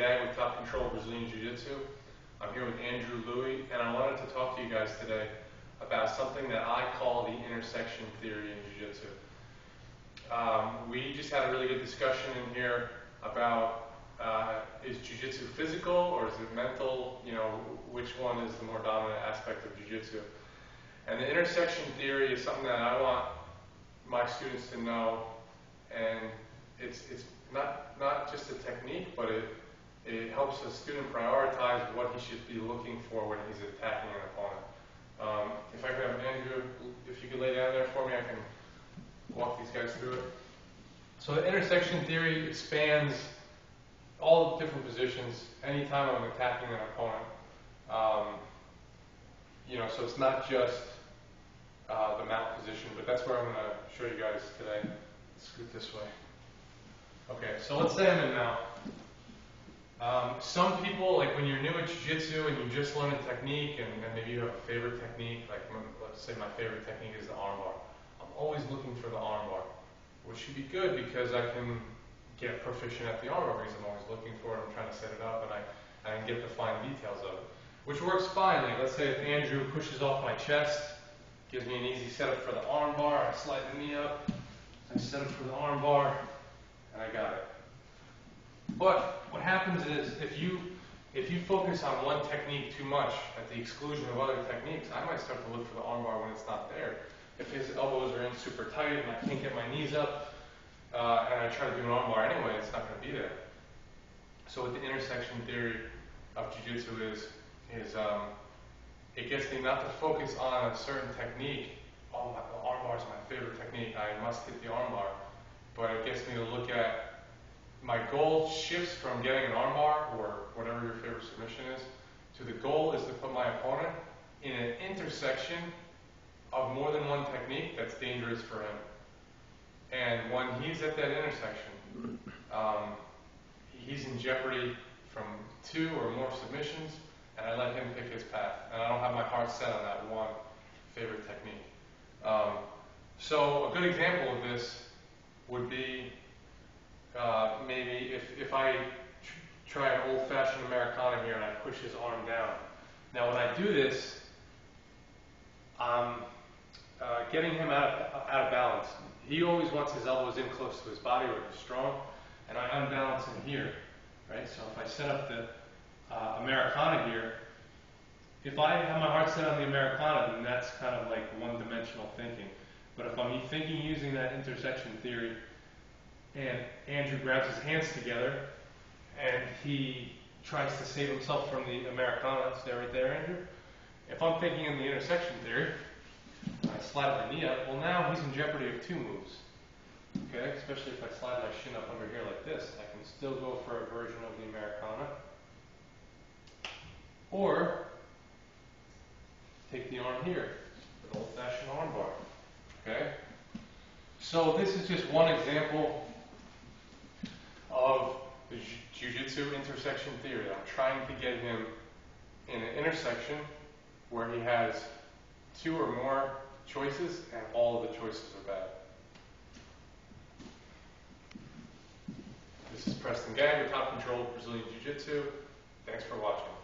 Gagg with Top Control Brazilian Jiu Jitsu. I'm here with Andrew Louie, and I wanted to talk to you guys today about something that I call the intersection theory in Jiu Jitsu. We just had a really good discussion in here about is Jiu Jitsu physical or is it mental? You know, which one is the more dominant aspect of Jiu Jitsu? And the intersection theory is something that I want my students to know, and it's not just a technique, but it helps a student prioritize what he should be looking for when he's attacking an opponent. If I could have Andrew, if you could lay down there for me, I can walk these guys through it. So the intersection theory spans all different positions anytime I'm attacking an opponent. You know, so it's not just the mount position, but that's where I'm going to show you guys today. Let's scoot this way. Okay, so let's say I'm in mount. Some people, like when you're new at Jiu Jitsu and you just learn a technique, and maybe you have a favorite technique, like let's say my favorite technique is the armbar. I'm always looking for the armbar, which should be good because I can get proficient at the armbar because I'm always looking for it. I'm trying to set it up, and I can get the fine details of it, which works fine. Like let's say if Andrew pushes off my chest, gives me an easy setup for the armbar. I slide the knee up, I set up for the armbar, and I got it. But what happens is if you focus on one technique too much at the exclusion of other techniques, I might start to look for the armbar when it's not there. If his elbows are in super tight and I can't get my knees up, and I try to do an armbar anyway, it's not going to be there. So what the intersection theory of Jiu Jitsu is it gets me not to focus on a certain technique. Oh, the armbar is my favorite technique. I must hit the armbar. But it gets me to look at my goal shifts from getting an armbar or whatever your favorite submission is to the goal is to put my opponent in an intersection of more than one technique that's dangerous for him. And when he's at that intersection, he's in jeopardy from 2 or more submissions, and I let him pick his path. And I don't have my heart set on that one favorite technique. So a good example of this would be maybe if I try an old-fashioned Americana here and I push his arm down. Now when I do this, I'm getting him out of balance. He always wants his elbows in close to his body where he's strong, and I unbalance him here, right? So if I set up the Americana here, if I have my heart set on the Americana, then that's kind of like one-dimensional thinking. But if I'm thinking using that intersection theory, and Andrew grabs his hands together, and he tries to save himself from the Americana, stay right there, Andrew. If I'm thinking in the intersection theory, I slide my knee up, well now he's in jeopardy of 2 moves. Okay, especially if I slide my shin up under here like this, I can still go for a version of the Americana. Or take the arm here, an old-fashioned armbar. Okay? So this is just one example of the Jiu Jitsu intersection theory. I'm trying to get him in an intersection where he has 2 or more choices and all of the choices are bad. This is Preston Gagg with Top Control Brazilian Jiu Jitsu. Thanks for watching.